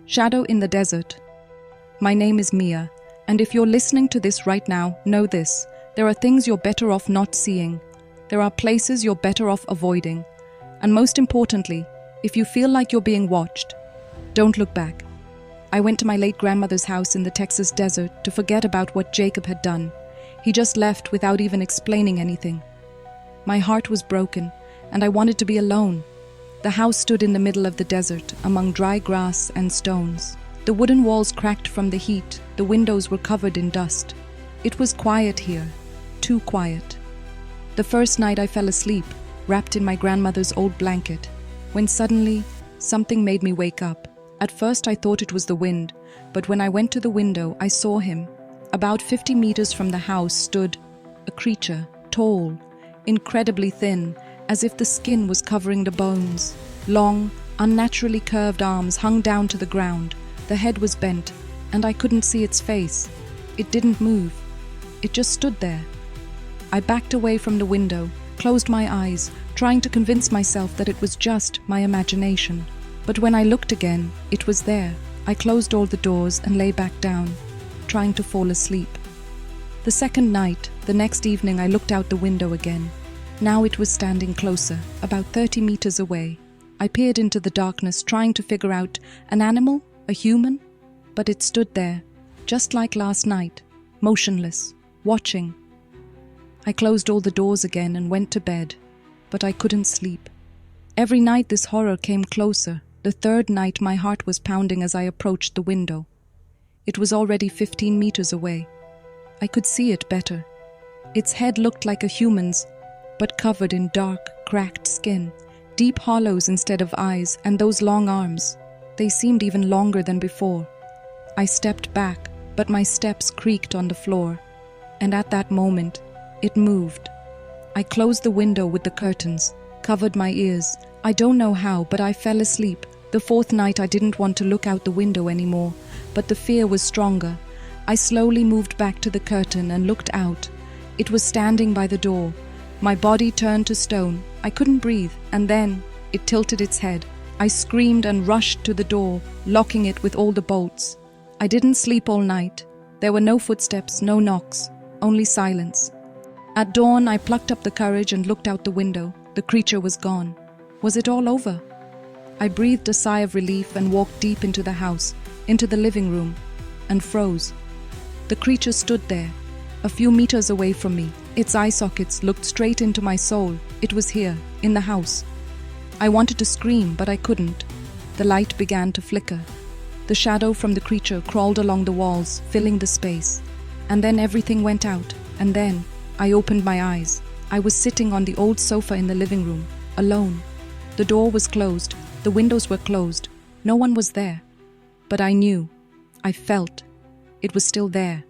Shadow in the Desert. My name is Mia, and if you're listening to this right now, know this. There are things you're better off not seeing. There are places you're better off avoiding. And most importantly, if you feel like you're being watched, don't look back. I went to my late grandmother's house in the Texas desert to forget about what Jacob had done. He just left without even explaining anything. My heart was broken, and I wanted to be alone. The house stood in the middle of the desert, among dry grass and stones. The wooden walls cracked from the heat, the windows were covered in dust. It was quiet here, too quiet. The first night I fell asleep, wrapped in my grandmother's old blanket, when suddenly something made me wake up. At first I thought it was the wind, but when I went to the window, I saw him. About 50 meters from the house stood a creature, tall, incredibly thin, as if the skin was covering the bones. Long, unnaturally curved arms hung down to the ground. The head was bent, and I couldn't see its face. It didn't move. It just stood there. I backed away from the window, closed my eyes, trying to convince myself that it was just my imagination. But when I looked again, it was there. I closed all the doors and lay back down, trying to fall asleep. The second night, the next evening, I looked out the window again. Now it was standing closer, about 30 meters away. I peered into the darkness, trying to figure out an animal, a human, but it stood there, just like last night, motionless, watching. I closed all the doors again and went to bed, but I couldn't sleep. Every night this horror came closer. The third night my heart was pounding as I approached the window. It was already 15 meters away. I could see it better. Its head looked like a human's, but covered in dark, cracked skin, deep hollows instead of eyes, and those long arms. They seemed even longer than before. I stepped back, but my steps creaked on the floor, and at that moment, it moved. I closed the window with the curtains, covered my ears. I don't know how, but I fell asleep. The fourth night I didn't want to look out the window anymore, but the fear was stronger. I slowly moved back to the curtain and looked out. It was standing by the door. My body turned to stone. I couldn't breathe, and then it tilted its head. I screamed and rushed to the door, locking it with all the bolts. I didn't sleep all night. There were no footsteps, no knocks, only silence. At dawn, I plucked up the courage and looked out the window. The creature was gone. Was it all over? I breathed a sigh of relief and walked deep into the house, into the living room, and froze. The creature stood there, a few meters away from me. Its eye sockets looked straight into my soul. It was here, in the house. I wanted to scream, but I couldn't. The light began to flicker. The shadow from the creature crawled along the walls, filling the space. And then everything went out, and then I opened my eyes. I was sitting on the old sofa in the living room, alone. The door was closed, the windows were closed. No one was there. But I knew, I felt, it was still there.